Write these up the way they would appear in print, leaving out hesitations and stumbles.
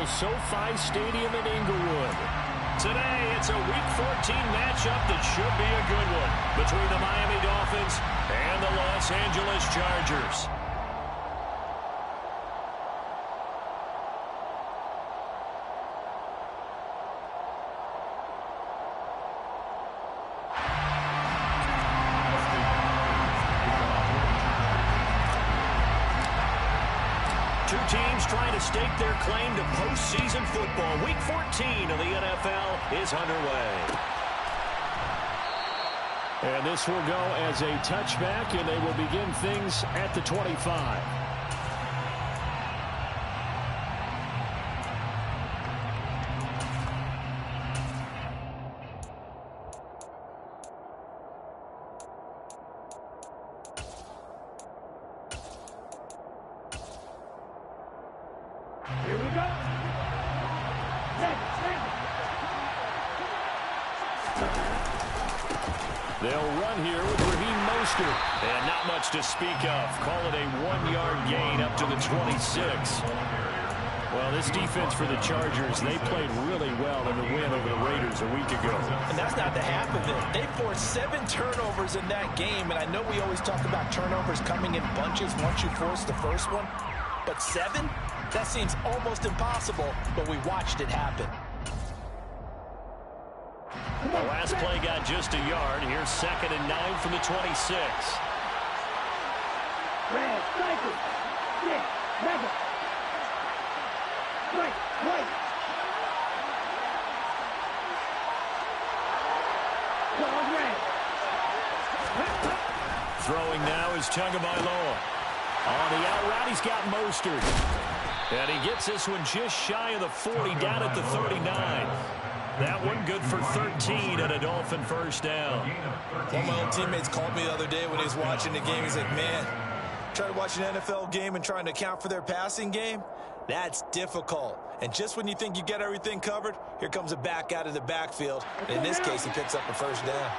beautiful SoFi Stadium in Inglewood. Today, it's a Week 14 matchup that should be a good one between the Miami Dolphins and the Los Angeles Chargers. Two teams trying to stake their claim to postseason football. Week 14 of the NFL is underway. And this will go as a touchback, and they will begin things at the 25. Here we go. They'll run here with Raheem Mostert. And not much to speak of. Call it a 1-yard gain up to the 26. Well, this defense for the Chargers, they played really well in the win over the Raiders a week ago. And that's not the half of it. They forced 7 turnovers in that game, and I know we always talk about turnovers coming in bunches once you force the first one. But 7? That seems almost impossible, but we watched it happen. The last play got just a yard. Here's 2nd and 9 from the 26. Red, cycle. Six, level. Right, right. Come on, red. Throwing now is Tagovailoa. On the out route, he's got Mostert. And he gets this one just shy of the 40, down at the 39. That one good for 13 and a Dolphin first down. One of my old teammates called me the other day when he was watching the game. He's like, man, trying to watch an NFL game and trying to account for their passing game, that's difficult. And just when you think you get everything covered, here comes a back out of the backfield. And in this case, he picks up a first down.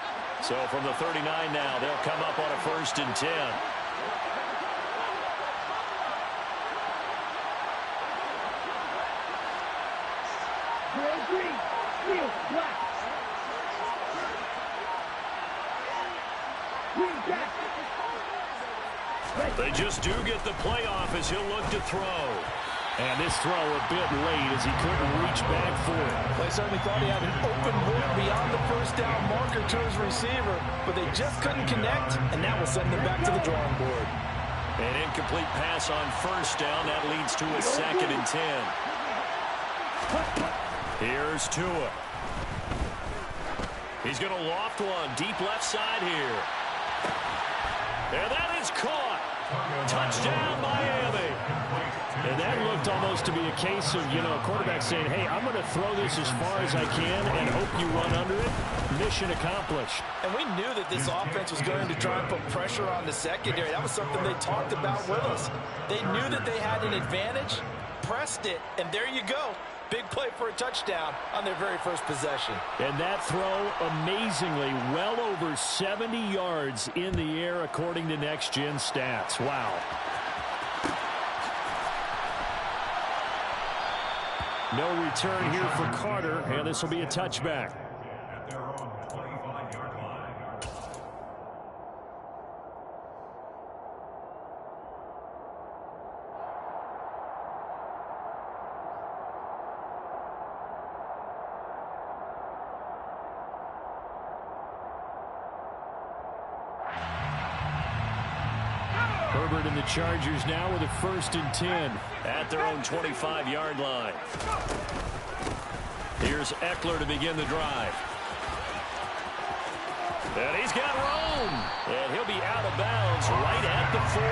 So from the 39 now, they'll come up on a 1st and 10. Green, field, black. Green, back. They just do get the playoff as he'll look to throw. And this throw a bit late as he couldn't reach back for it. They certainly thought he had an open look beyond the first down marker to his receiver, but they just couldn't connect, and that will send them back to the drawing board. An incomplete pass on 1st down. That leads to a 2nd and 10. Here's Tua. He's going to loft one deep left side here. And that is caught. Touchdown, Miami. And that looked almost to be a case of, a quarterback saying, hey, I'm going to throw this as far as I can and hope you run under it. Mission accomplished. And we knew that this offense was going to try and put pressure on the secondary. That was something they talked about with us. They knew that they had an advantage, pressed it, and there you go. Big play for a touchdown on their very first possession. And that throw, amazingly, well over 70 yards in the air, according to Next Gen Stats. Wow. No return here for Carter, and this will be a touchback. Herbert and the Chargers now with a 1st and 10 at their own 25-yard line. Here's Eckler to begin the drive. And he's got room. And he'll be out of bounds right at the 40.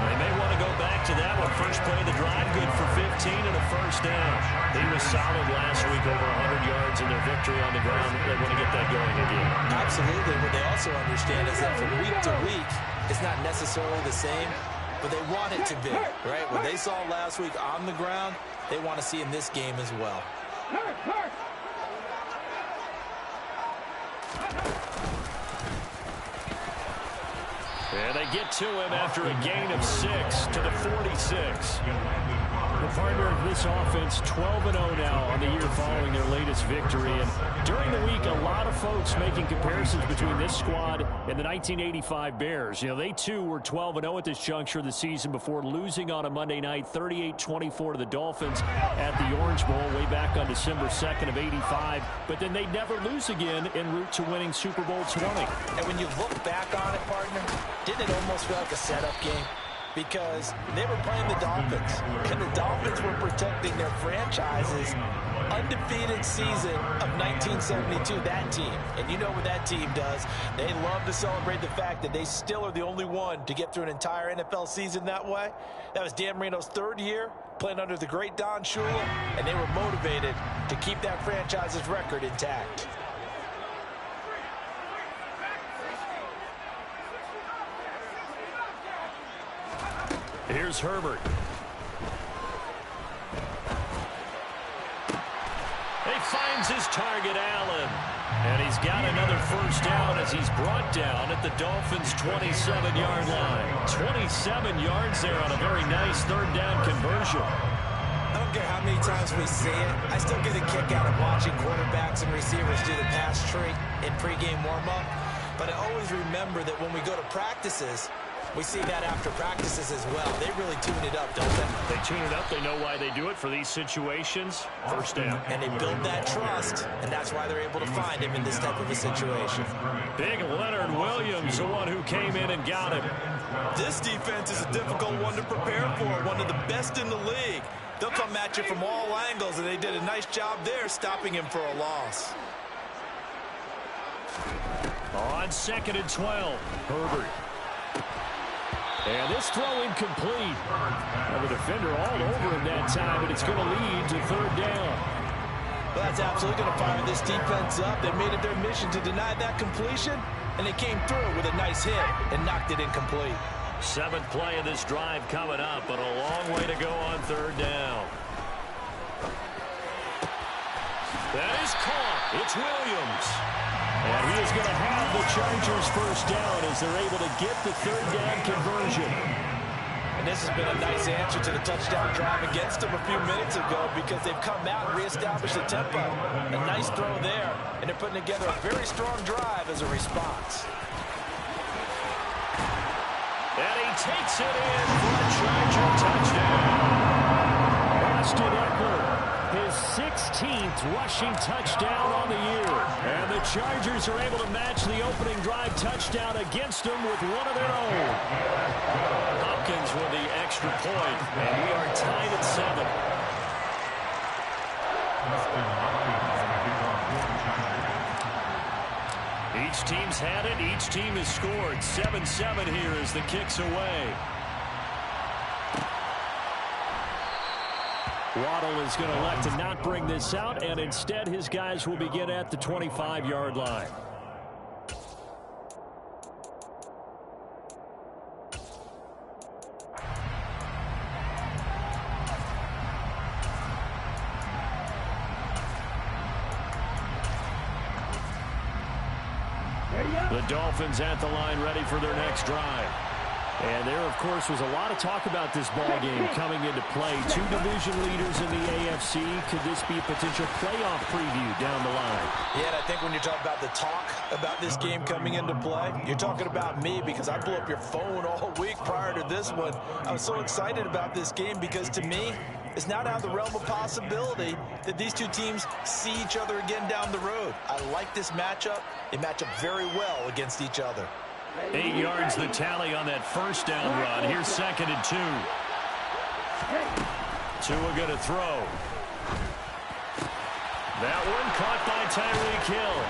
They may want to go back to that one. First play of the drive, good for 15 and a 1st down. He was solid last week, over 100 yards in their victory on the ground. They want to get that going again. Absolutely. What they also understand is that from week to week, it's not necessarily the same, but they want it to be, right? What they saw last week on the ground, they want to see in this game as well. And they get to him after a gain of 6 to the 46. The partner of this offense, 12-0 now on the year following their latest victory. And during the week, a lot of folks making comparisons between this squad and the 1985 Bears. You know, they too were 12-0 at this juncture of the season before losing on a Monday night, 38-24 to the Dolphins at the Orange Bowl way back on December 2nd of '85. But then they'd never lose again en route to winning Super Bowl 20. And when you look back on it, partner, didn't it almost feel like a setup game? Because they were playing the Dolphins, and the Dolphins were protecting their franchise's undefeated season of 1972, that team. And you know what that team does. They love to celebrate the fact that they still are the only one to get through an entire NFL season that way. That was Dan Marino's third year, playing under the great Don Shula, and they were motivated to keep that franchise's record intact. Here's Herbert. He finds his target, Allen. And he's got another first down as he's brought down at the Dolphins' 27-yard line. 27 yards there on a very nice third down conversion. I don't care how many times we see it. I still get a kick out of watching quarterbacks and receivers do the pass tree in pregame warm-up. But I always remember that when we go to practices, we see that after practices as well. They really tune it up, don't they? They tune it up. They know why they do it for these situations. First down. And they build that trust, and that's why they're able to find him in this type of a situation. Big Leonard Williams, the one who came in and got him. This defense is a difficult one to prepare for, one of the best in the league. They'll come at you from all angles, and they did a nice job there stopping him for a loss. On 2nd and 12, Herbert. And this throw incomplete. And the defender all over him that time, but it's going to lead to third down. Well, that's absolutely going to fire this defense up. They made it their mission to deny that completion, and they came through with a nice hit and knocked it incomplete. 7th play of this drive coming up, but a long way to go on third down. That is caught. It's Williams. And he is going to have the Chargers first down as they're able to get the third down conversion. And this has been a nice answer to the touchdown drive against them a few minutes ago because they've come out and reestablished the tempo. A nice throw there, and they're putting together a very strong drive as a response. And he takes it in for a Charger touchdown. Austin Eckler, his 16th rushing touchdown on the year. And the Chargers are able to match the opening drive touchdown against them with one of their own. Hopkins with the extra point, and we are tied at 7. Each team's had it. Each team has scored. 7-7 here as the kick's away. Waddle is going to elect to not bring this out, and instead his guys will begin at the 25-yard line. The Dolphins at the line ready for their next drive. And there, of course, was a lot of talk about this ball game coming into play. Two division leaders in the AFC. Could this be a potential playoff preview down the line? Yeah, and I think when you talk about the talk about this game coming into play, you're talking about me because I blew up your phone all week prior to this one. I was so excited about this game because, to me, it's not out of the realm of possibility that these two teams see each other again down the road. I like this matchup. They match up very well against each other. 8 yards the tally on that first down run. Here's 2nd and 2. Tua going to throw. That one caught by Tyreek Hill.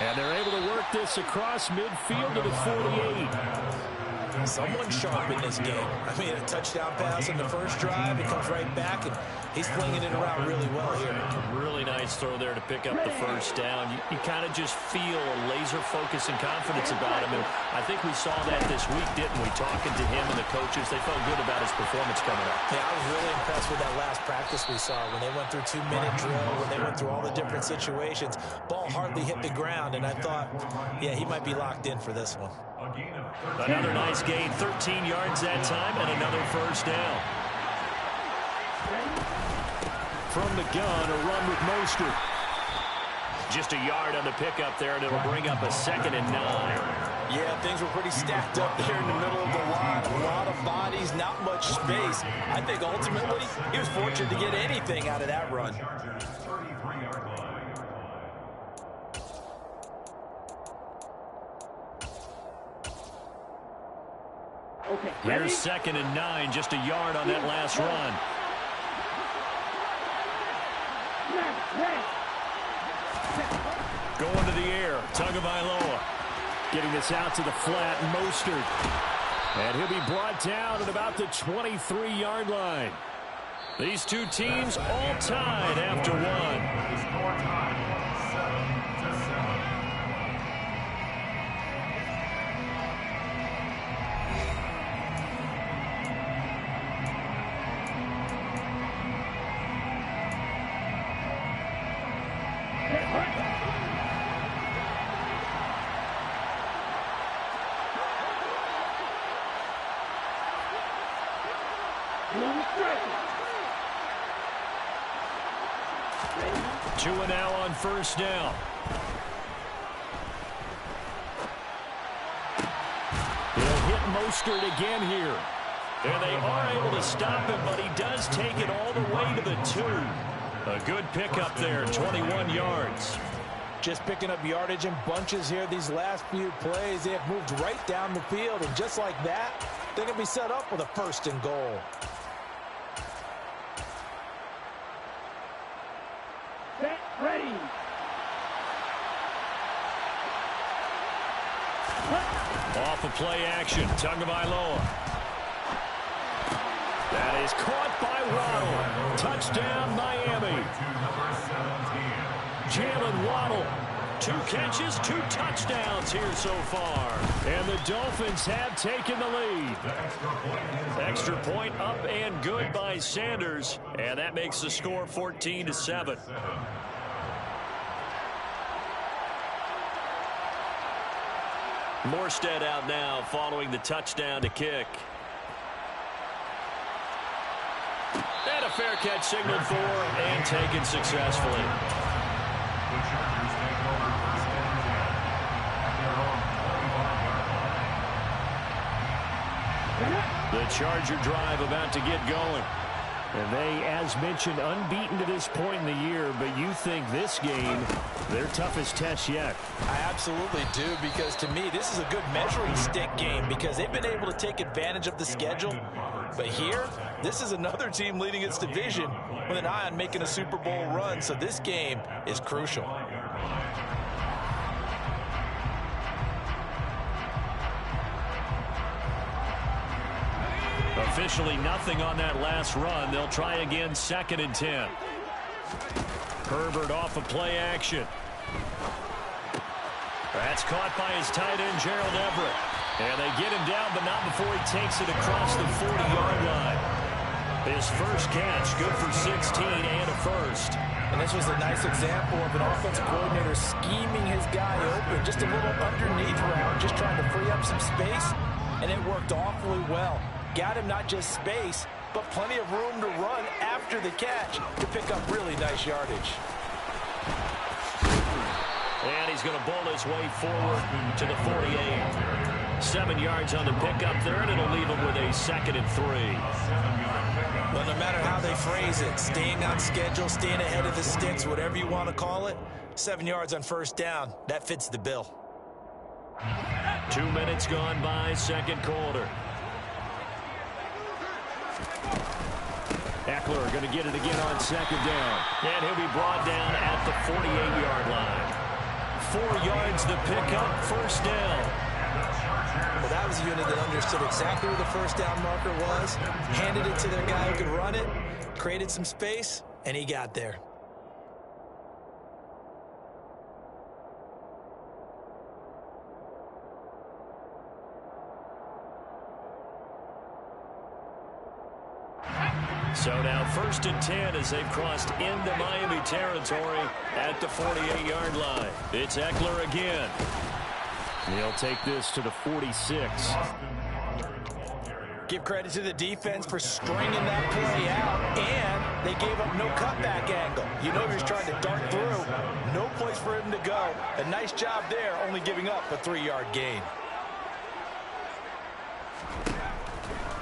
And they're able to work this across midfield to the 48. Someone sharp in this game. I mean, a touchdown pass in the first drive. It comes right back, and he's flinging it around really well here. Really nice throw there to pick up the first down. You kind of just feel a laser focus and confidence about him, and I think we saw that this week, didn't we? Talking to him and the coaches, they felt good about his performance coming up. Yeah, I was really impressed with that last practice we saw when they went through 2-minute drill, when they went through all the different situations. Ball hardly hit the ground, and I thought, yeah, he might be locked in for this one. Another nice gain, 13 yards that time, and another first down. from the gun, a run with Mostert. Just a yard on the pickup there, and it'll bring up a 2nd and 9. Yeah, things were pretty stacked up there in the middle of the line. A lot of bodies, not much space. I think ultimately he was fortunate to get anything out of that run. Okay, here's 2nd and 9, just a yard on that last run. Going to the air, Tagovailoa. Getting this out to the flat, Mostert. And he'll be brought down at about the 23-yard line. These two teams all tied after one. Two and now on first down. He'll hit Mostert again here. And they are able to stop him, but he does take it all the way to the 2. A good pickup there, 21 yards. Just picking up yardage in bunches here these last few plays. They have moved right down the field, and just like that, they're going to be set up with a 1st and goal. Set, ready. Off of play action, Tagovailoa. That is caught by Waddle. Touchdown, Miami. Jalen Waddle. 2 catches, 2 touchdowns here so far. And the Dolphins have taken the lead. Extra point up and good by Sanders. And that makes the score 14-7. Morstead out now following the touchdown to kick. And a fair catch signaled for and taken successfully. The Charger drive about to get going. And they, as mentioned, unbeaten to this point in the year, but you think this game, their toughest test yet. I absolutely do, because to me, this is a good measuring stick game because they've been able to take advantage of the schedule. But here, this is another team leading its division with an eye on making a Super Bowl run, so this game is crucial. Officially nothing on that last run. They'll try again, 2nd and 10. Herbert off of play action. That's caught by his tight end, Gerald Everett. And they get him down, but not before he takes it across the 40-yard line. His first catch, good for 16 and a first. And this was a nice example of an offensive coordinator scheming his guy open. Just a little underneath route, just trying to free up some space. And it worked awfully well. Got him not just space, but plenty of room to run after the catch to pick up really nice yardage. And he's going to bowl his way forward to the 48. 7 yards on the pickup there, and it'll leave him with a 2nd and 3. But no matter how they phrase it, staying on schedule, staying ahead of the sticks, whatever you want to call it, 7 yards on first down, that fits the bill. 2 minutes gone by, second quarter. Eckler going to get it again on 2nd down. And he'll be brought down at the 48-yard line. 4 yards the pickup, first down. Well, that was a unit that understood exactly where the first down marker was, handed it to their guy who could run it, created some space, and he got there. So now 1st and 10 as they've crossed into Miami territory at the 48-yard line. It's Eckler again. He'll take this to the 46. Give credit to the defense for stringing that play out, and they gave up no cutback angle. You know he was trying to dart through. No place for him to go. A nice job there, only giving up a 3-yard gain.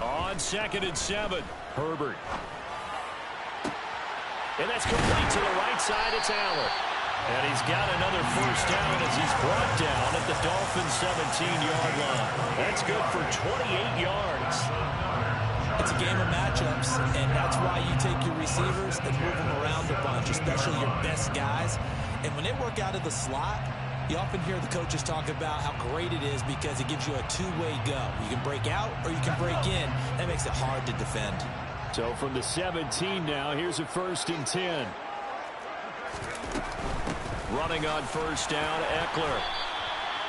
On 2nd and 7, Herbert. And that's complete to the right side. It's Allen. And he's got another first down as he's brought down at the Dolphins' 17-yard line. That's good for 28 yards. It's a game of matchups, and that's why you take your receivers and move them around a bunch, especially your best guys. And when they work out of the slot, you often hear the coaches talk about how great it is because it gives you a two-way go. You can break out or you can break in. That makes it hard to defend. So from the 17 now, here's a 1st and 10. Running on first down, Eckler.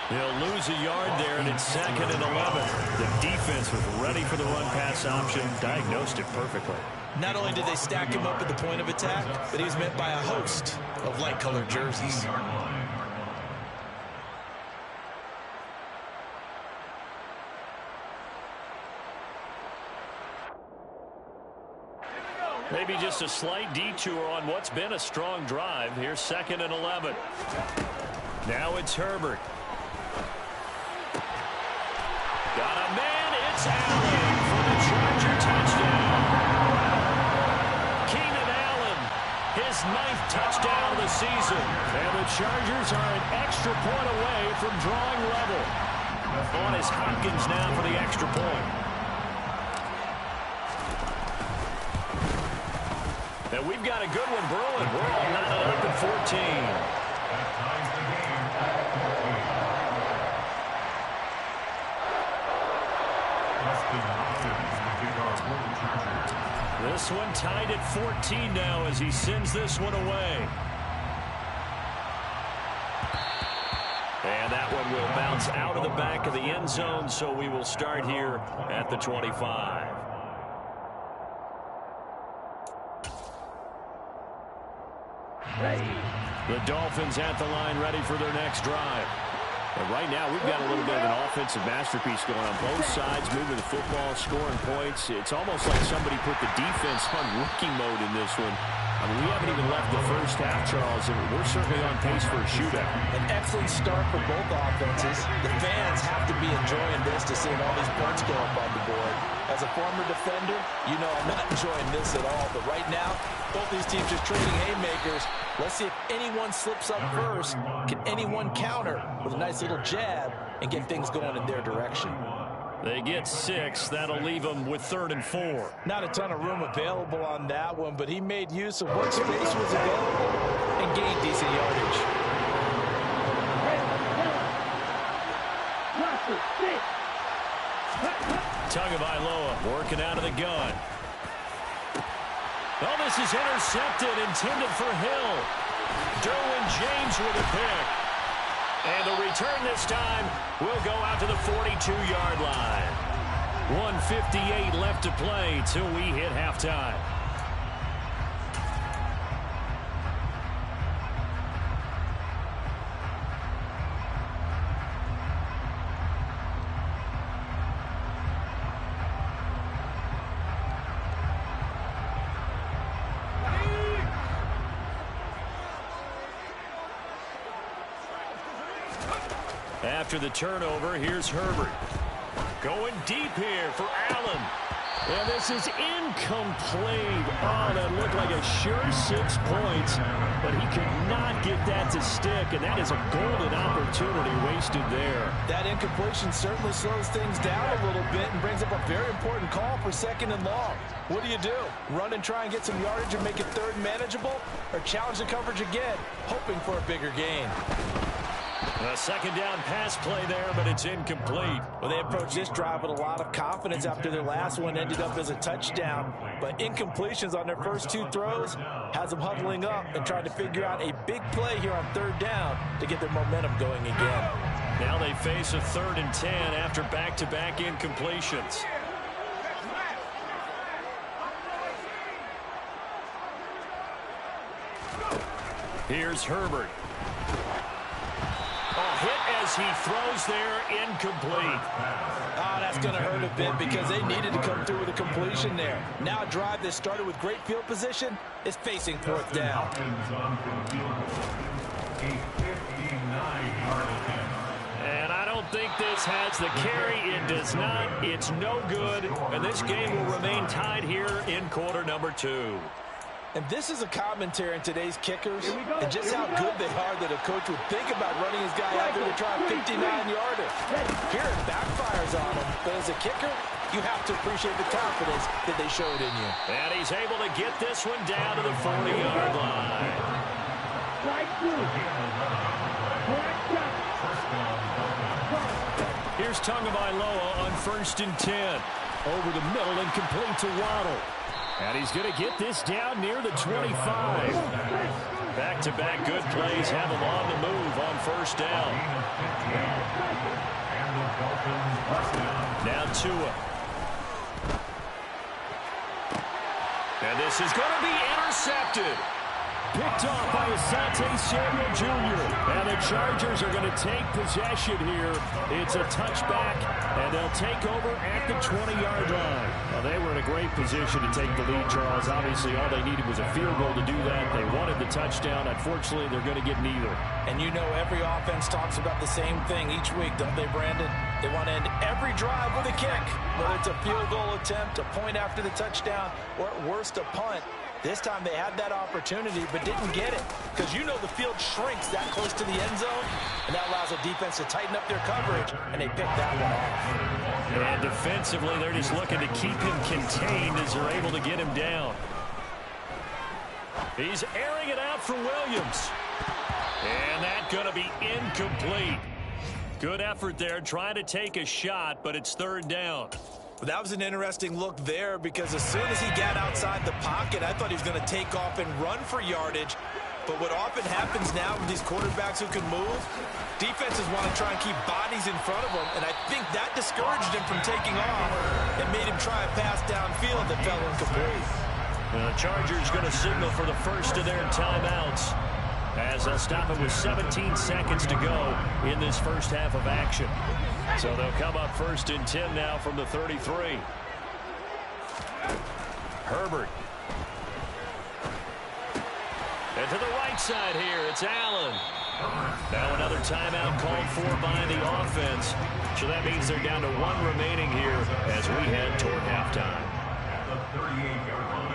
He'll lose a yard there, and it's 2nd and 11. The defense was ready for the run-pass option, diagnosed it perfectly. Not only did they stack him up at the point of attack, but he was met by a host of light-colored jerseys. Maybe just a slight detour on what's been a strong drive. Here's 2nd and 11. Now it's Herbert. Got a man. It's Allen for the Charger touchdown. Keenan Allen, his 9th touchdown of the season. And the Chargers are an extra point away from drawing level. On is Hopkins now for the extra point. And we've got a good one brewing. We're all knotted up at 14. This one tied at 14 now as he sends this one away. And that one will bounce out of the back of the end zone, so we will start here at the 25. Ready. The Dolphins at the line ready for their next drive. And right now we've got a little bit of an offensive masterpiece going on both sides, moving the football, scoring points. It's almost like somebody put the defense on rookie mode in this one. I mean, we haven't even left the first half, Charles, and we're certainly on pace for a shootout. An excellent start for both offenses. The fans have to be enjoying this to see all these points go up on the board. As a former defender, you know I'm not enjoying this at all. But right now, both these teams are trading haymakers. Let's see if anyone slips up first. Can anyone counter with a nice little jab and get things going in their direction? They get 6. That'll leave them with 3rd and 4. Not a ton of room available on that one, but he made use of what space was available and gained decent yardage. Tagovailoa working out of the gun. Oh, this is intercepted, intended for Hill. Derwin James with a pick. And the return this time will go out to the 42-yard line. 1:58 left to play till we hit halftime. After the turnover, here's Herbert. Going deep here for Allen. And this is incomplete. Oh, that looked like a sure 6 points. But he could not get that to stick. And that is a golden opportunity wasted there. That incompletion certainly slows things down a little bit and brings up a very important call for 2nd and long. What do? Run and try and get some yardage and make it 3rd manageable? Or challenge the coverage again, hoping for a bigger gain? A 2nd down pass play there, but it's incomplete. Well, they approached this drive with a lot of confidence after their last one ended up as a touchdown. But incompletions on their first 2 throws has them huddling up and trying to figure out a big play here on 3rd down to get their momentum going again. Now they face a 3rd and 10 after back-to-back incompletions. Here's Herbert. hit as he throws there, incomplete. That's going to hurt a bit because they needed to come through with a completion there. Now a drive that started with great field position is facing fourth down. And I don't think this has the carry. It does not. It's no good. And this game will remain tied here in quarter number 2. And this is a commentary in today's kickers and just how good they are that a coach would think about running his guy out there to try a 59-yarder. Here it backfires on him, but as a kicker, you have to appreciate the confidence that they showed in you. And he's able to get this one down to the 40-yard line. Here's Tagovailoa on 1st and 10. Over the middle and complete to Waddle. And he's going to get this down near the 25. Back-to-back good plays have him on the move on 1st down. Now Tua. And this is going to be intercepted. Picked off by Asante Samuel Jr. And the Chargers are going to take possession here. It's a touchback, and they'll take over at the 20-yard line. Well, they were in a great position to take the lead, Charles. Obviously, all they needed was a field goal to do that. They wanted the touchdown. Unfortunately, they're going to get neither. And you know every offense talks about the same thing each week, don't they, Brandon? They want to end every drive with a kick, whether it's a field goal attempt, a point after the touchdown, or at worst, a punt. This time they had that opportunity but didn't get it because you know the field shrinks that close to the end zone, and that allows the defense to tighten up their coverage, and they picked that one off. And defensively, they're just looking to keep him contained as they're able to get him down. He's airing it out for Williams. And that's going to be incomplete. Good effort there trying to take a shot, but it's 3rd down. That was an interesting look there because as soon as he got outside the pocket, I thought he was going to take off and run for yardage. But what often happens now with these quarterbacks who can move, defenses want to try and keep bodies in front of them, and I think that discouraged him from taking off and made him try a pass downfield that fell incomplete. The Chargers going to signal for the first of their timeouts as they'll stop it with 17 seconds to go in this first half of action. So they'll come up 1st and 10 now from the 33. Herbert. And to the right side here, it's Allen. Now another timeout called for by the offense. So that means they're down to 1 remaining here as we head toward halftime. At the 38-yard line.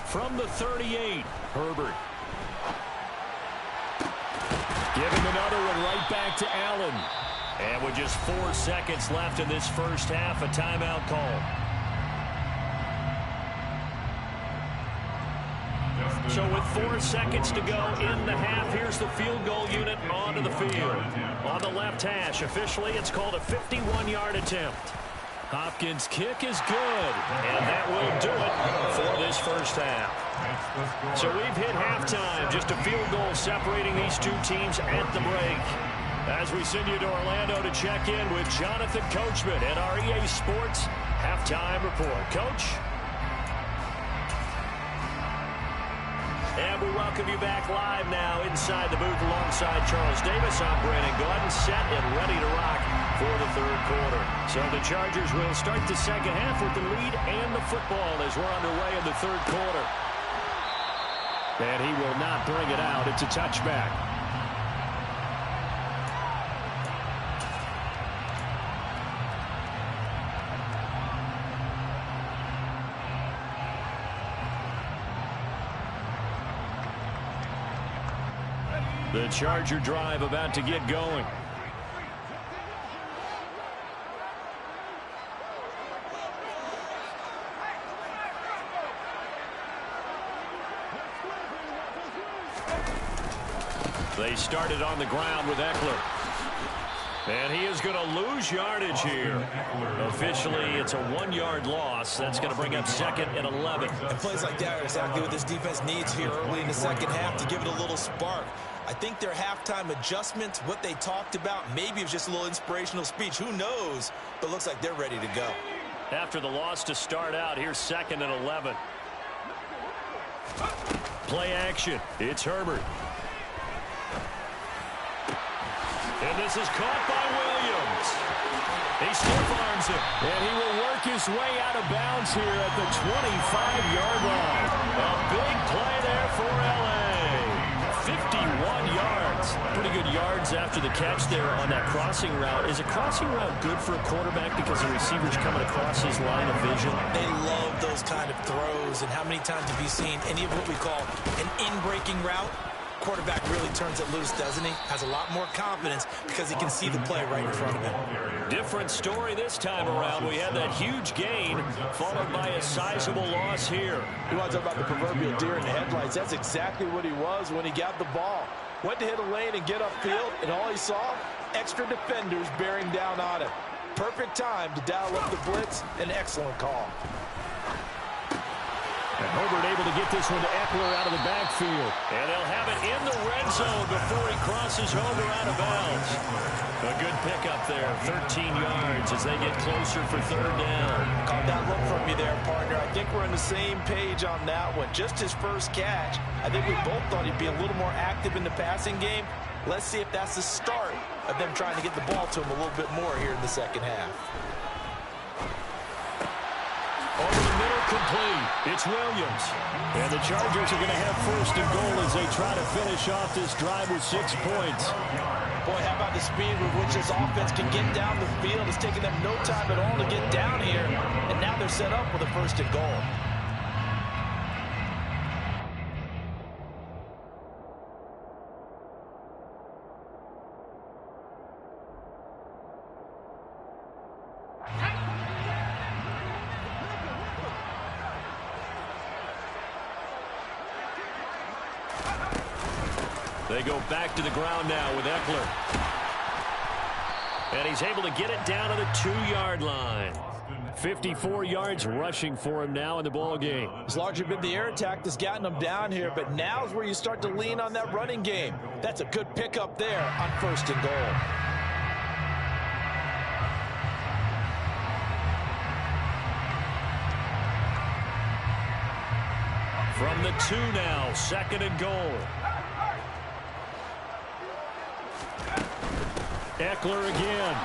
From the 38, Herbert. Giving another one right back to Allen. And with just 4 seconds left in this first half, a timeout call. So with 4 seconds to go in the half, here's the field goal unit onto the field. On the left hash, officially it's called a 51-yard attempt. Hopkins' kick is good, and that will do it for this first half. So we've hit halftime, just a field goal separating these two teams at the break. As we send you to Orlando to check in with Jonathan Coachman and our EA Sports Halftime Report. Coach? And we welcome you back live now inside the booth alongside Charles Davis. I'm Brandon Gaudin, set and ready to rock for the 3rd quarter. So the Chargers will start the second half with the lead and the football as we're underway in the 3rd quarter. And he will not bring it out. It's a touchback. The Charger drive about to get going. They started on the ground with Eckler. And he is going to lose yardage here. Officially, it's a 1-yard loss. That's going to bring up 2nd and 11. And plays like that are exactly what this defense needs here early in the second half to give it a little spark. I think their halftime adjustments, what they talked about, maybe it was just a little inspirational speech. Who knows? But looks like they're ready to go. After the loss to start out, here's 2nd and 11. Play action. It's Herbert. And this is caught by Williams. He stiff arms it. And he will work his way out of bounds here at the 25-yard line. A big play there for L.A. 51 yards. Pretty good yards after the catch there on that crossing route. Is a crossing route good for a quarterback because the receiver's coming across his line of vision? They love those kind of throws. And how many times have you seen any of what we call an in-breaking route? Quarterback really turns it loose, doesn't he? Has a lot more confidence because he can see the play right in front of him. Different story this time around. We had that huge gain followed by a sizable loss here. You want to talk about the proverbial deer in the headlights. That's exactly what he was when he got the ball. Went to hit a lane and get upfield, and all he saw, extra defenders bearing down on him. Perfect time to dial up the blitz. An excellent call. And Herbert able to get this one to Eckler out of the backfield. And they'll have it in the red zone before he crosses over out of bounds. A good pickup there, 13 yards as they get closer for 3rd down. Caught that look from you there, partner. I think we're on the same page on that one. Just his first catch. I think we both thought he'd be a little more active in the passing game. Let's see if that's the start of them trying to get the ball to him a little bit more here in the second half. Over the middle, complete. It's Williams. And the Chargers are going to have 1st and goal as they try to finish off this drive with 6 points. Boy, how about the speed with which this offense can get down the field? It's taken them no time at all to get down here. And now they're set up with a 1st and goal. They go back to the ground now with Eckler. And he's able to get it down to the 2-yard line. 54 yards rushing for him now in the ball game. It's largely been the air attack that's gotten them down here, but now's where you start to lean on that running game. That's a good pickup there on 1st and goal. From the 2 now, 2nd and goal. Eckler again,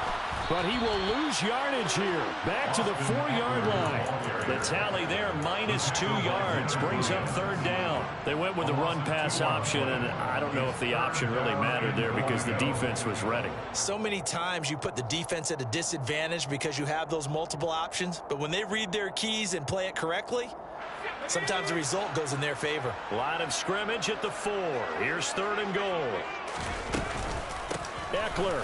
but he will lose yardage here. Back to the 4-yard line. The tally there, -2 yards, brings up 3rd down. They went with the run-pass option, and I don't know if the option really mattered there because the defense was ready. So many times you put the defense at a disadvantage because you have those multiple options, but when they read their keys and play it correctly, sometimes the result goes in their favor. Line of scrimmage at the 4. Here's 3rd and goal. Eckler.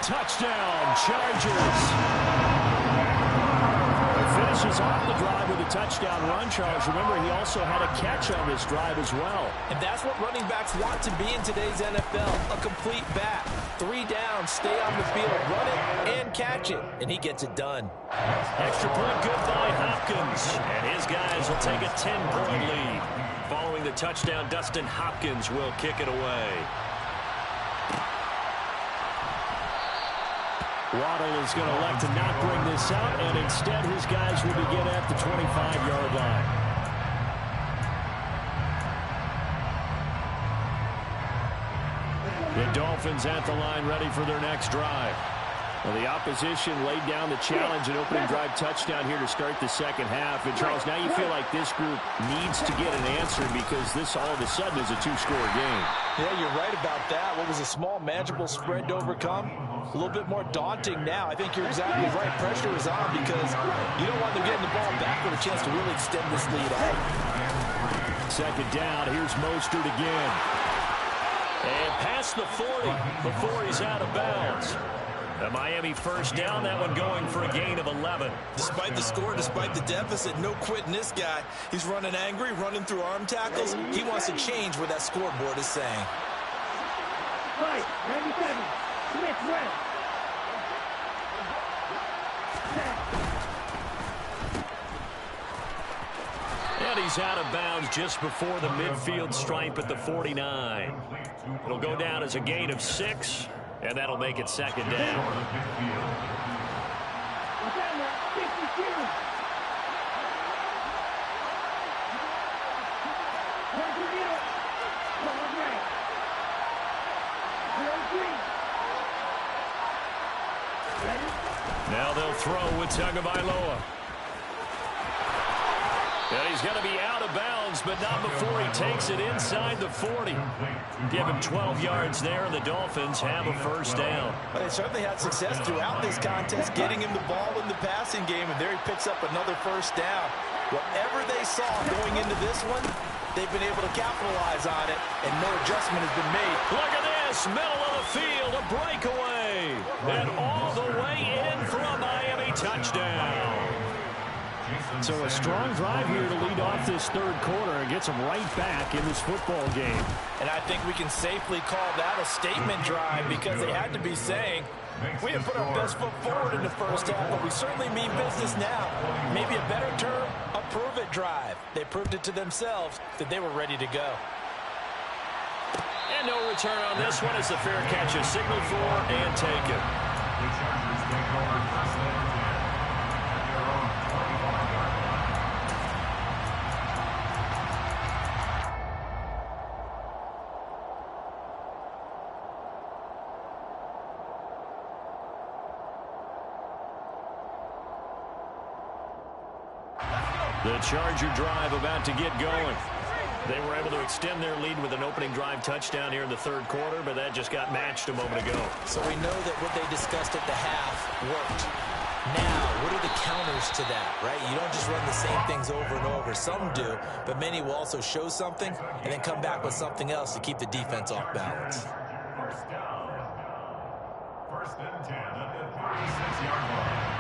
Touchdown, Chargers. Finishes off the drive with a touchdown run, Charles. Remember, he also had a catch on this drive as well. And that's what running backs want to be in today's NFL, a complete back. 3 down, stay on the field, run it, and catch it. And he gets it done. Extra point good by Hopkins. And his guys will take a 10-point lead. Following the touchdown, Dustin Hopkins will kick it away. Waddle is going to elect to not bring this out, and instead his guys will begin at the 25-yard line. The Dolphins at the line ready for their next drive. Well, the opposition laid down the challenge and opening drive touchdown here to start the second half. And, Charles, now you feel like this group needs to get an answer because this all of a sudden is a 2-score game. Yeah, you're right about that. What was a small, manageable spread to overcome? A little bit more daunting now. I think you're exactly right. Pressure is on because you don't want them getting the ball back with a chance to really extend this lead out. 2nd down. Here's Mostert again. And past the 40 before he's out of bounds. The Miami 1st down, that one going for a gain of 11. Despite the score, despite the deficit, no quitting this guy. He's running angry, running through arm tackles. He wants to change what that scoreboard is saying. Right, 97, Smith West. And he's out of bounds just before the midfield stripe at the 49. It'll go down as a gain of 6. And that'll make it 2nd down. December 52. 22. Paul Gray. 03. Ready? Now they'll throw with Tagovailoa. And he's going to be out of bounds, but not before he takes it inside the 40. Give him 12 yards there, and the Dolphins have a first down. Well, they certainly had success throughout this contest, getting him the ball in the passing game, and there he picks up another first down. Whatever they saw going into this one, they've been able to capitalize on it, and no adjustment has been made. Look at this, middle of the field, a breakaway. And all the way in for a Miami touchdown. So a strong drive here to lead off this third quarter and gets them right back in this football game. And I think we can safely call that a statement drive because they had to be saying, we have put our best foot forward in the first half, but we certainly mean business now. Maybe a better term, a prove-it drive. They proved it to themselves that they were ready to go. And no return on this one as the fair catch is signaled for and taken. The Chargers take over first and 10 at their own 25-yard line. The Charger drive about to get going. They were able to extend their lead with an opening drive touchdown here in the third quarter, but that just got matched a moment ago. So we know that what they discussed at the half worked. Now, what are the counters to that, right? You don't just run the same things over and over. Some do, but many will also show something and then come back with something else to keep the defense off balance. First down. First and 10 at the 36-yard line.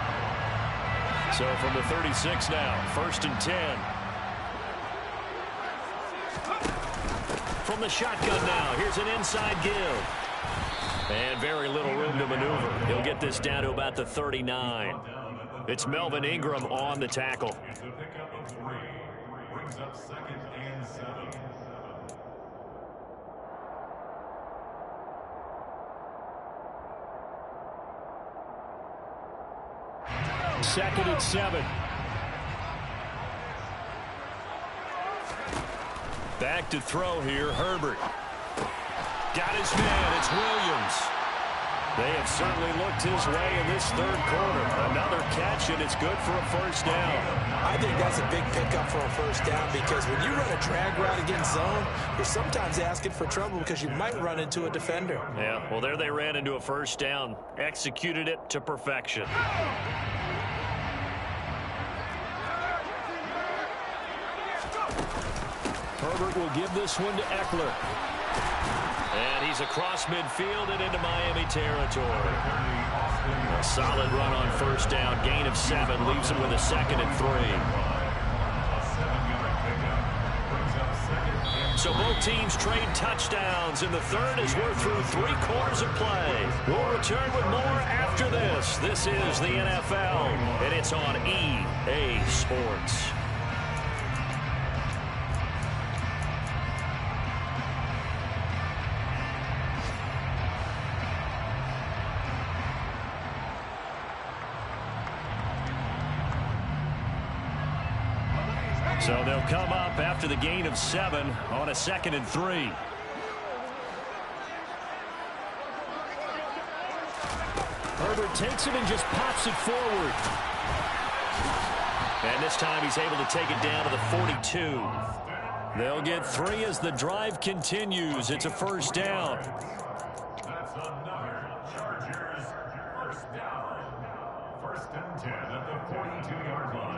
So from the 36 now, first and 10. From the shotgun now, here's an inside give. And very little room to maneuver. He'll get this down to about the 39. It's Melvin Ingram on the tackle. It's a pickup of 3. Brings up second and 7. Second and 7. Back to throw here, Herbert. Got his man, it's Williams. They have certainly looked his way in this third quarter. Another catch, and it's good for a first down. I think that's a big pickup for a first down because when you run a drag route against zone, you're sometimes asking for trouble because you might run into a defender. Yeah, well, there they ran into a first down. Executed it to perfection. Herbert will give this one to Eckler. And he's across midfield and into Miami territory. A solid run on first down. Gain of 7 leaves him with a second and 3. So both teams trade touchdowns in the third as we're through 3 quarters of play. We'll return with more after this. This is the NFL, and it's on EA Sports. So they'll come up after the gain of 7 on a second and 3. Herbert takes it and just pops it forward. And this time he's able to take it down to the 42. They'll get 3 as the drive continues. It's a first down. That's another Chargers first down. First and 10 at the 42-yard line.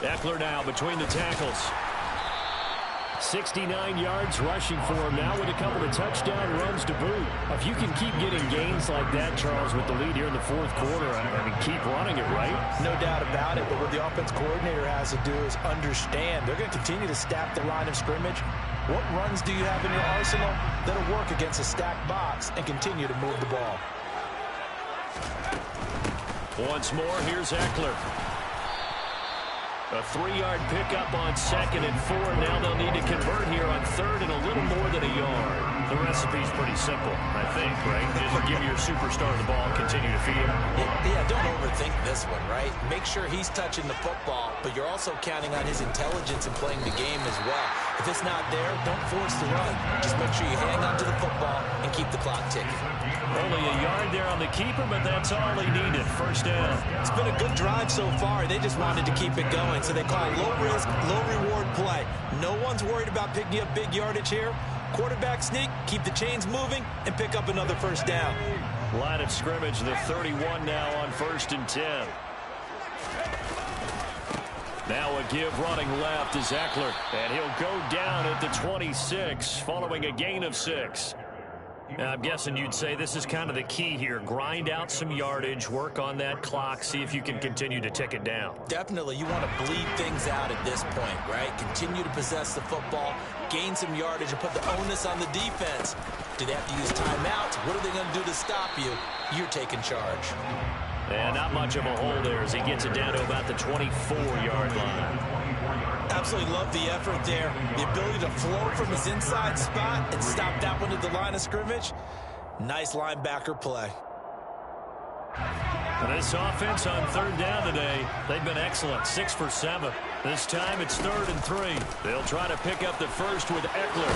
Eckler now between the tackles. 69 yards rushing for him now with a couple of touchdown runs to boot. If you can keep getting gains like that, Charles, with the lead here in the fourth quarter, I mean, keep running it, right? No doubt about it, but what the offense coordinator has to do is understand they're going to continue to stack the line of scrimmage. What runs do you have in your arsenal that'll work against a stacked box and continue to move the ball? Once more, here's Eckler. A 3-yard pickup on 2nd and 4. Now they'll need to convert here on 3rd and a little more than a yard. The recipe's pretty simple, I think, right? Just give your superstar the ball, continue to feed him. Yeah, don't overthink this one, right? Make sure he's touching the football, but you're also counting on his intelligence in playing the game as well. If it's not there, don't force the run. Just make sure you hang on to the football and keep the clock ticking. Only a yard there on the keeper, but that's all he needed. First down. It's been a good drive so far. They just wanted to keep it going, so they call it low-risk, low-reward play. No one's worried about picking up big yardage here. Quarterback sneak, keep the chains moving, and pick up another first down. Line of scrimmage, the 31 now on 1st and 10. Now a give running left is Eckler, and he'll go down at the 26 following a gain of 6. I'm guessing you'd say this is kind of the key here. Grind out some yardage, work on that clock, see if you can continue to tick it down. Definitely, you want to bleed things out at this point, right? Continue to possess the football, gain some yardage, and put the onus on the defense. Do they have to use timeouts? What are they going to do to stop you? You're taking charge. And not much of a hole there as he gets it down to about the 24-yard line. Absolutely love the effort there. The ability to flow from his inside spot and stop that one at the line of scrimmage. Nice linebacker play. This offense on 3rd down today, they've been excellent. 6 for 7. This time it's 3rd and 3. They'll try to pick up the first with Eckler.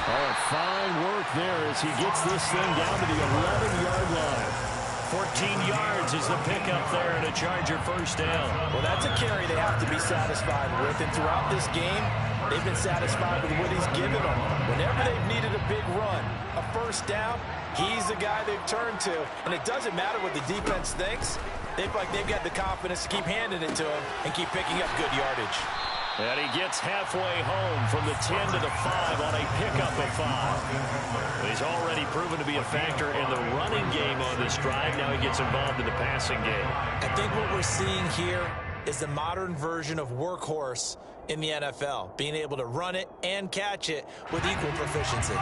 Oh, fine work there as he gets this thing down to the 11-yard line. 14 yards is the pickup there and a Charger first down. Well, that's a carry they have to be satisfied with. And throughout this game, they've been satisfied with what he's given them. Whenever they've needed a big run, a first down, he's the guy they've turned to. And it doesn't matter what the defense thinks. They feel like they've got the confidence to keep handing it to him and keep picking up good yardage. And he gets halfway home from the 10 to the 5 on a pickup of 5. He's already proven to be a factor in the running game on this drive. Now he gets involved in the passing game. I think what we're seeing here is the modern version of workhorse in the NFL, being able to run it and catch it with equal proficiency.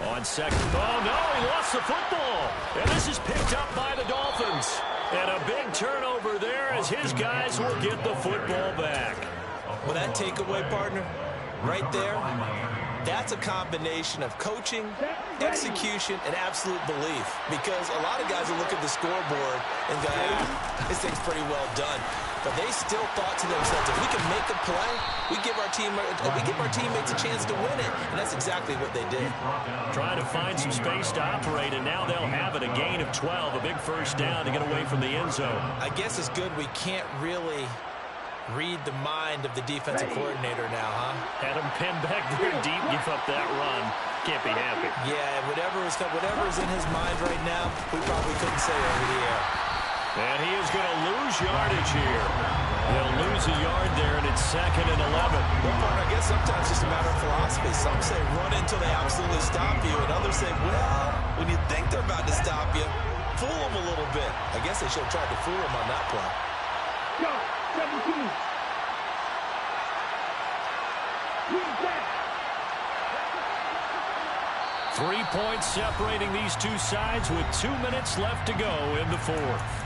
On 2nd. Oh, no, he lost the football. And this is picked up by the Dolphins. And a big turnover there as his guys will get the football back. Well, that takeaway, partner, right there, that's a combination of coaching, execution, and absolute belief. Because a lot of guys will look at the scoreboard and go, this thing's pretty well done. But they still thought to themselves, if we can make a play, we give our teammates a chance to win it. And that's exactly what they did. Trying to find some space to operate, and now they'll have it. A gain of 12, a big first down to get away from the end zone. I guess it's good we can't really read the mind of the defensive coordinator now, huh? Had him pinned back there deep, give up that run. Can't be happy. Yeah, whatever is in his mind right now, we probably couldn't say over the air. And he is going to lose yardage here. They'll lose a yard there, and it's 2nd and 11. Well, partner, I guess sometimes it's just a matter of philosophy. Some say run until they absolutely stop you, and others say, well, when you think they're about to stop you, fool them a little bit. I guess they should have tried to fool them on that play. Go, 17. He's back. 3 points separating these two sides with 2 minutes left to go in the 4th.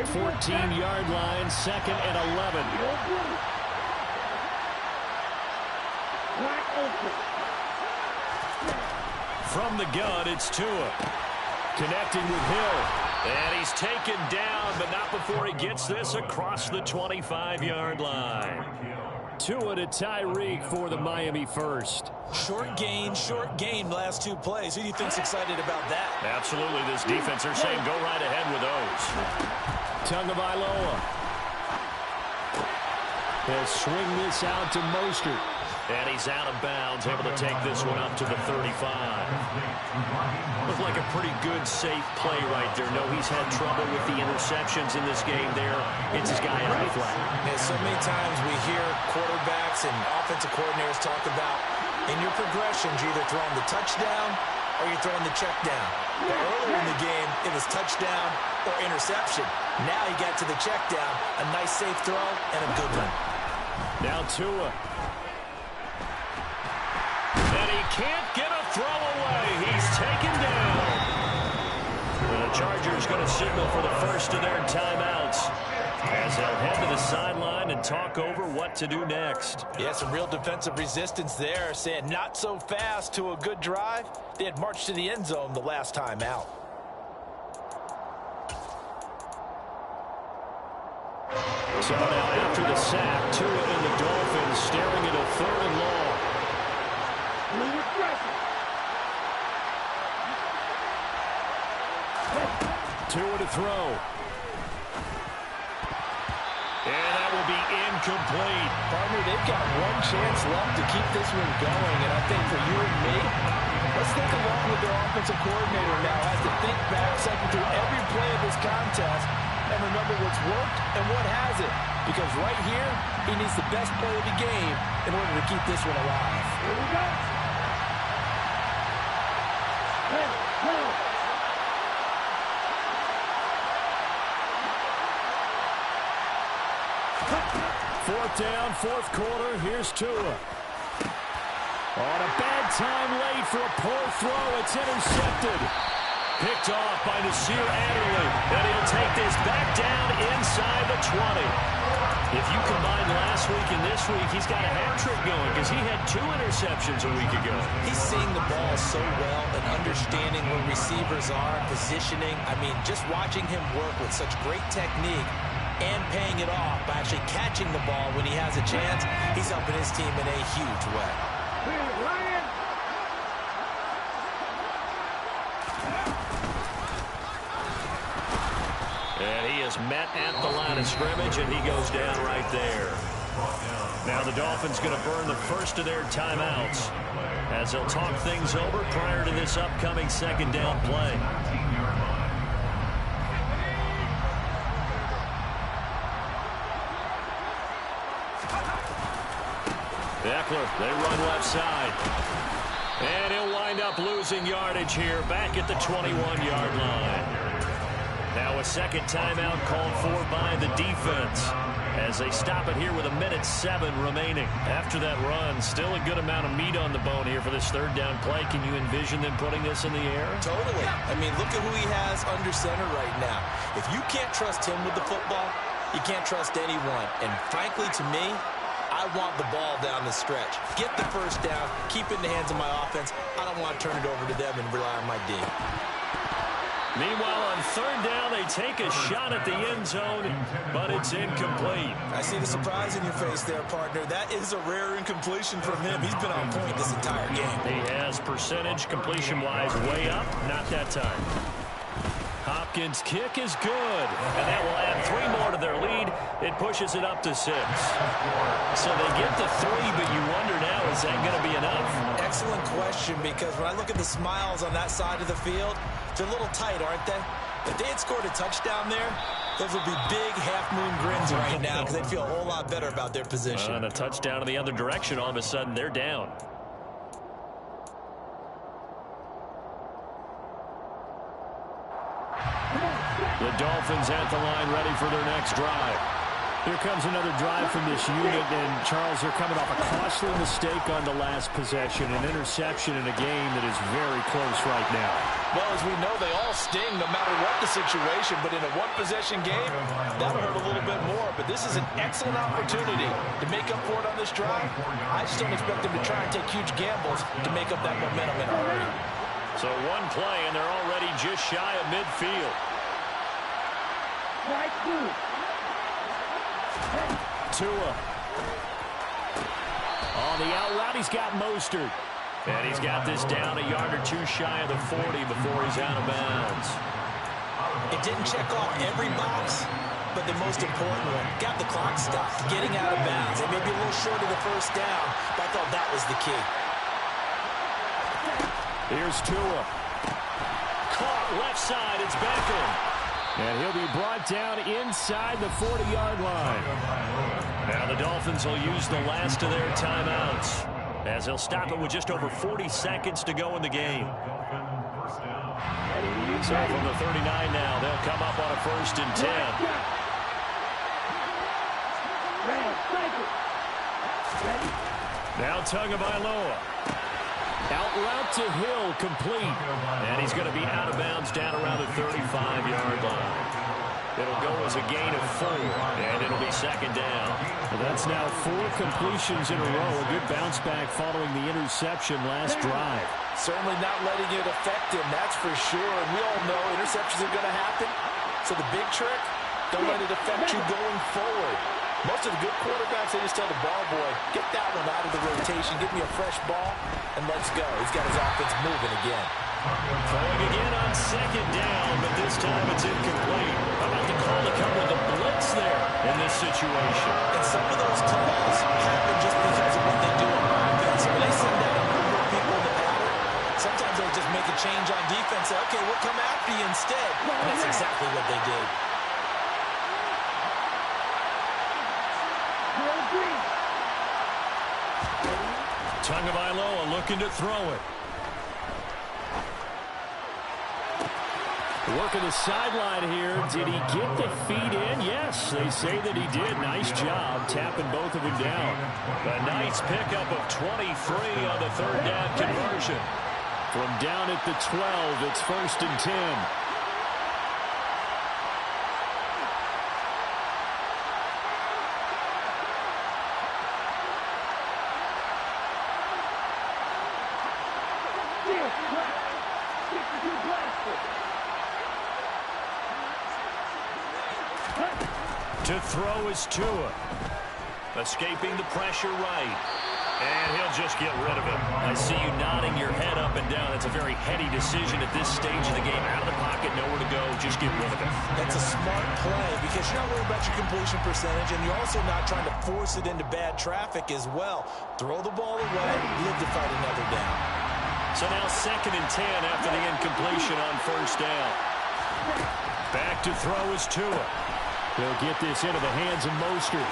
14-yard line, 2nd and 11. From the gun, it's Tua. Connecting with Hill. And he's taken down, but not before he gets this across the 25-yard line. Tua to Tyreek for the Miami first. Short gain, last 2 plays. Who do you think's excited about that? Absolutely, this defense, they're saying go right ahead with those. Tagovailoa. He'll swing this out to Mostert. And he's out of bounds, able to take this one up to the 35. Looked like a pretty good, safe play right there. No, he's had trouble with the interceptions in this game there. It's his guy out of the flat. Yeah, so many times we hear quarterbacks and offensive coordinators talk about in your progressions, you're either throwing the touchdown or you're throwing the check down. But earlier in the game, it was touchdown or interception. Now he got to the check down, a nice safe throw, and a good one. Now Tua. And he can't get a throw away. He's taken down. And the Chargers going to signal for the first of their timeouts as they'll head to the sideline and talk over what to do next. Yeah, some real defensive resistance there, saying not so fast to a good drive. They had marched to the end zone the last time out. So now after the sack, Tua and the Dolphins staring at a 3rd and long. Tua to throw. And that will be incomplete. Partner, they've got one chance left to keep this one going, and I think for you and me, let's think along with their offensive coordinator now as to think back, cycle through every play of this contest, and remember what's worked and what hasn't. Because right here, he needs the best play of the game in order to keep this one alive. Here we go. Hey, go. 4th down, 4th quarter. Here's Tua. On a bad time late for a poor throw. It's intercepted. Picked off by Nasir Adderley. And he'll take this back down inside the 20. If you combine last week and this week, he's got a hat trick going because he had 2 interceptions a week ago. He's seeing the ball so well and understanding where receivers are, positioning. I mean, just watching him work with such great technique and paying it off by actually catching the ball when he has a chance, he's helping his team in a huge way. And he is met at the line of scrimmage, and he goes down right there. Now the Dolphins going to burn the first of their timeouts as they'll talk things over prior to this upcoming 2nd down play. Eckler, they run left side. And he'll wind up losing yardage here back at the 21-yard line. Now a 2nd timeout called for by the defense as they stop it here with 1:07 remaining. After that run, still a good amount of meat on the bone here for this 3rd down play. Can you envision them putting this in the air? Totally. I mean, look at who he has under center right now. If you can't trust him with the football, you can't trust anyone. And frankly, to me, I want the ball down the stretch. Get the 1st down, keep it in the hands of my offense. I don't want to turn it over to them and rely on my D. Meanwhile, on 3rd down, they take a shot at the end zone, but it's incomplete. I see the surprise in your face there, partner. That is a rare incompletion from him. He's been on point this entire game. He has percentage completion-wise way up, not that time. Hopkins' kick is good, and that will add 3 more to their lead. It pushes it up to 6. So they get the 3, but you wonder now, is that going to be enough? Excellent question, because when I look at the smiles on that side of the field, they're a little tight, aren't they? If they had scored a touchdown there, those would be big half-moon grins right now because they'd feel a whole lot better about their position. And a touchdown in the other direction, all of a sudden they're down. The Dolphins at the line ready for their next drive. Here comes another drive from this unit, and Charles, they're coming off a costly mistake on the last possession, an interception in a game that is very close right now. Well, as we know, they all sting no matter what the situation, but in a one-possession game, that'll hurt a little bit more. But this is an excellent opportunity to make up for it on this drive. I just don't expect them to try and take huge gambles to make up that momentum in a hurry. So one play, and they're already just shy of midfield. Tua. On the out route, he's got Mostert. And he's got this down a yard or 2 shy of the 40 before he's out of bounds. It didn't check off every box, but the most important one, got the clock stopped, getting out of bounds. It may be a little short of the 1st down, but I thought that was the key. Here's Tua. Caught left side, it's Beckham. And he'll be brought down inside the 40-yard line. Now the Dolphins will use the last of their timeouts as they'll stop it with just over 40 seconds to go in the game. So from the 39 now, they'll come up on a 1st and 10. Now Tagovailoa. Out route to Hill, complete. And he's going to be out of bounds down around the 35-yard line. It'll go as a gain of 4, and it'll be second down. Well, that's now 4 completions in a row. A good bounce back following the interception last drive. Certainly not letting it affect him, that's for sure. And we all know interceptions are going to happen. So the big trick, don't let it affect you going forward. Most of the good quarterbacks, they just tell the ball boy, get that one out of the rotation, give me a fresh ball, and let's go. He's got his offense moving again. Throwing again on second down, but this time it's incomplete. How about the call to cover the blitz there in this situation? And some of those calls happen just because of what they do on offense. When they send out a number of people in the pattern, sometimes they just make a change on defense. Say, okay, we'll come after you instead. And that's exactly what they did. Tagovailoa looking to throw it. Working the sideline here. Did he get the feet in? Yes, they say that he did. Nice job tapping both of them down. A nice pickup of 23 on the third down conversion. From down at the 12, it's 1st and 10. To throw is Tua. Escaping the pressure right. And he'll just get rid of it. I see you nodding your head up and down. It's a very heady decision at this stage of the game. Out of the pocket, nowhere to go. Just get rid of it. That's a smart play because you're not worried about your completion percentage, and you're also not trying to force it into bad traffic as well. Throw the ball away, live to fight another down. So now 2nd and 10 after the incompletion on 1st down. Back to throw is Tua. They'll get this into the hands of Mostert.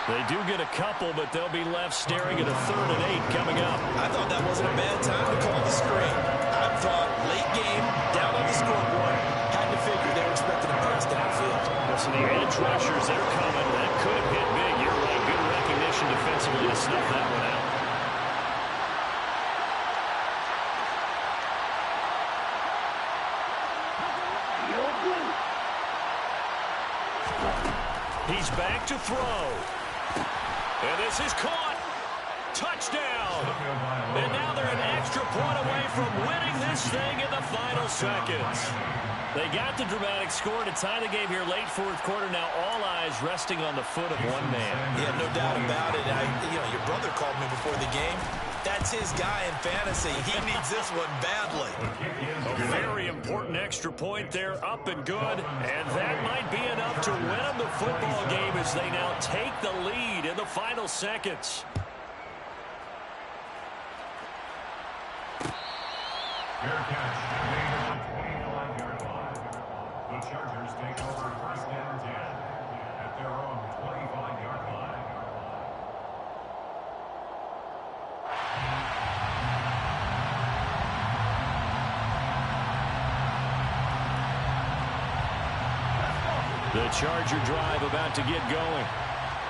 They do get a couple, but they'll be left staring at a 3rd and 8 coming up. I thought that wasn't a bad time to call the screen. I thought late game, down on the scoreboard, had to figure they were expecting a press downfield. So the edge rushers, they're coming. That could have hit big. You're right. Good recognition defensively to snuff that one out. He's back to throw. And this is caught. Touchdown. And now they're an extra point away from winning this thing in the final seconds. They got the dramatic score to tie the game here late 4th quarter. Now all eyes resting on the foot of one man. Yeah, no doubt about it. Your brother called me before the game. That's his guy in fantasy. He needs this one badly. A very important extra point there, up and good. And that might be enough to win them the football game as they now take the lead in the final seconds. Fair catch made at the 25-yard line. The Chargers take over 1st and 10 at their own 25-yard line. The Charger drive about to get going.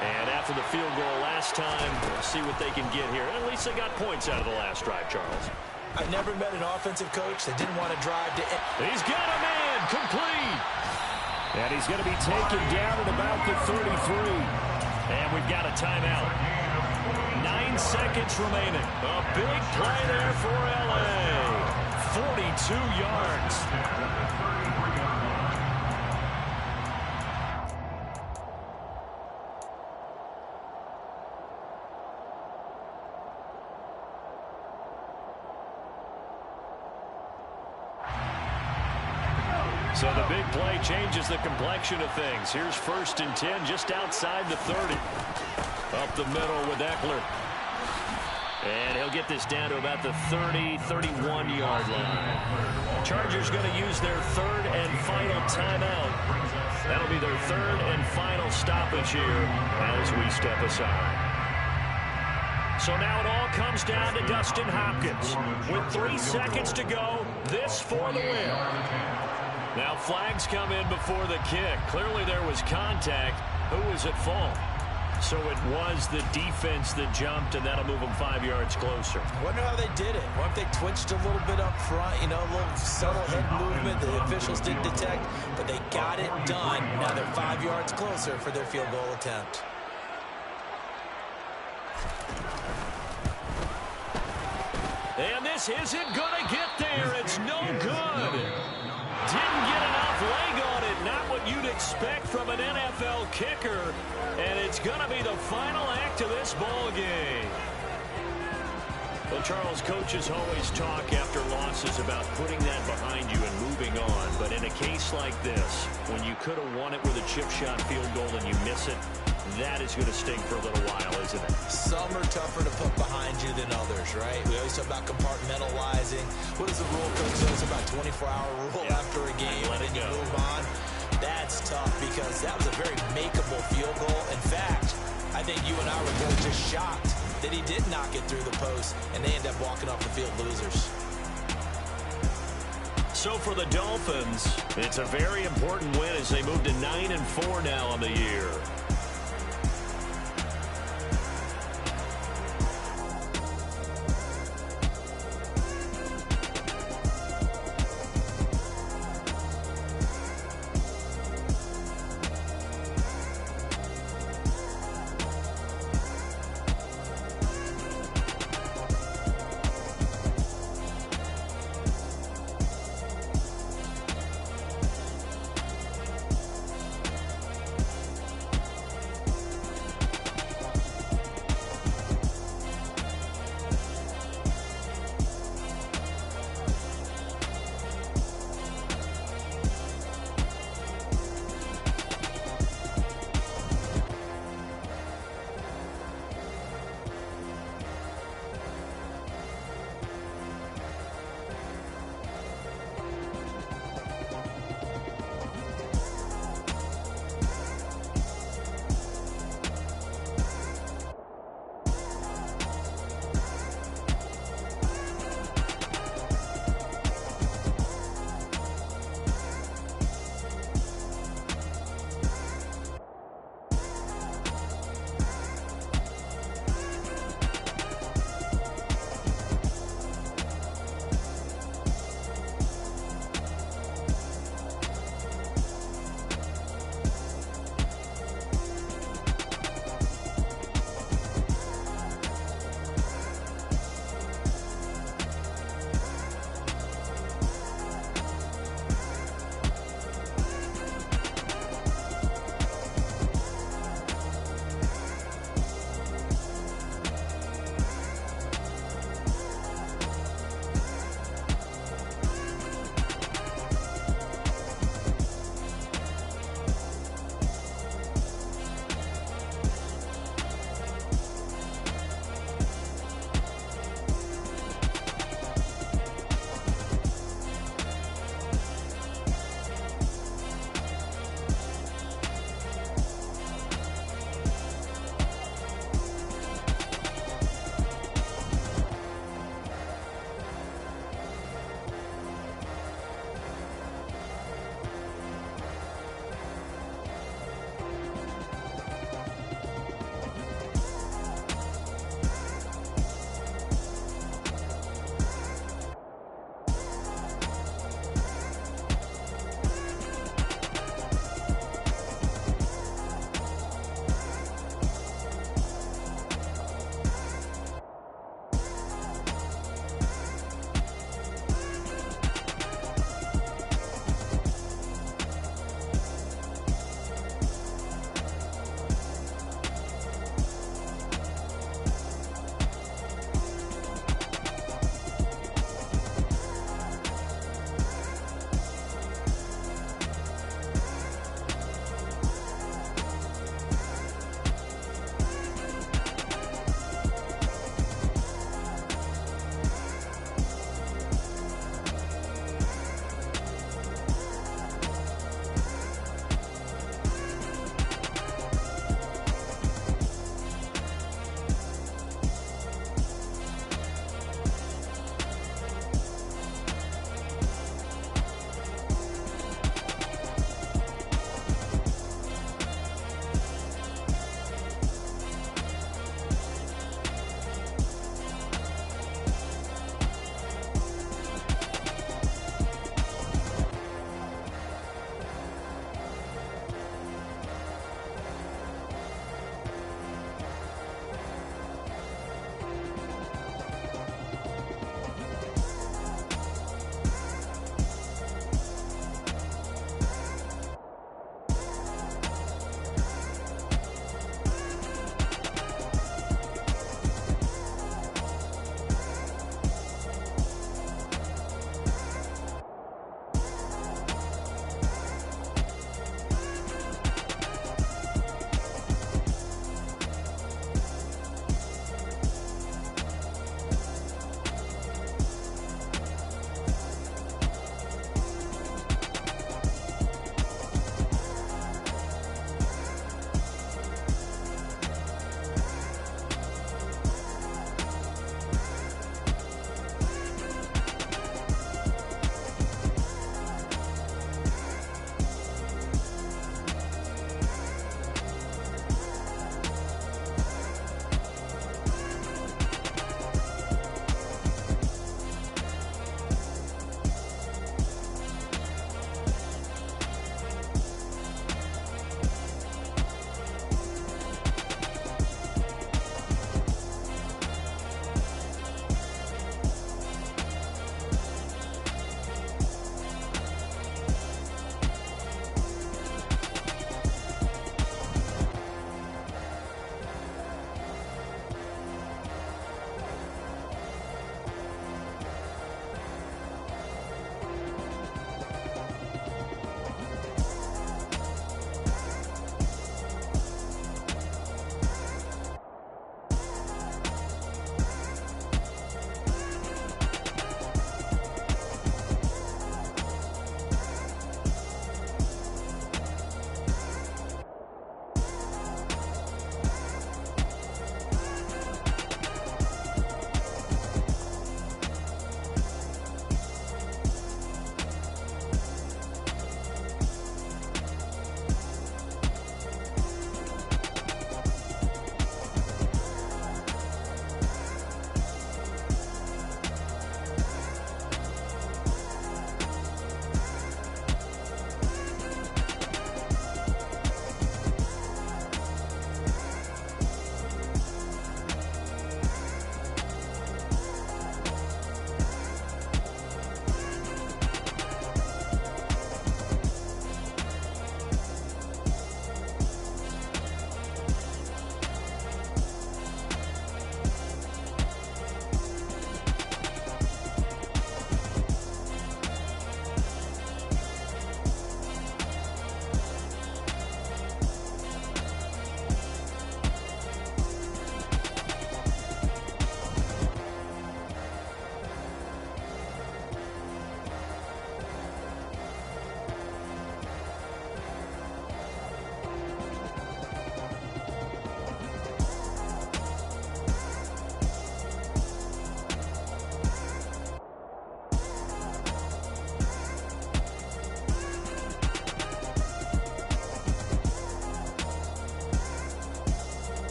And after the field goal last time, we'll see what they can get here. At least they got points out of the last drive, Charles. I've never met an offensive coach that didn't want to drive to... He's got a man, complete. And he's going to be taken down at about the 33. And we've got a timeout. 9 seconds remaining. A big play there for L.A. 42 yards. So the big play changes the complexion of things. Here's 1st and 10 just outside the 30. Up the middle with Eckler. And he'll get this down to about the 30, 31-yard line. Chargers going to use their 3rd and final timeout. That'll be their 3rd and final stoppage here as we step aside. So now it all comes down to Dustin Hopkins. With 3 seconds to go, this for the win. Now flags come in before the kick. Clearly there was contact. Who was at fault? So it was the defense that jumped, and that'll move them 5 yards closer. I wonder how they did it. What if they twitched a little bit up front, you know, a little subtle head movement the officials didn't detect, but they got it done. Now they're 5 yards closer for their field goal attempt. And this isn't going to get there. It's no good. Didn't get enough leg on it. Not what you'd expect from an NFL kicker. And it's going to be the final act of this ball game. Well, Charles, coaches always talk after losses about putting that behind you and moving on. But in a case like this, when you could have won it with a chip shot field goal and you miss it, that is going to sting for a little while, isn't it? Some are tougher to put behind you than others, right? We always talk about compartmentalizing. What does the rule coach say? It's about 24-hour rule after a game, and then you move on. That's tough because that was a very makeable field goal. In fact, I think you and I were both just shocked that he did knock it through the post, and they end up walking off the field losers. So for the Dolphins, it's a very important win as they move to 9-4 now on the year.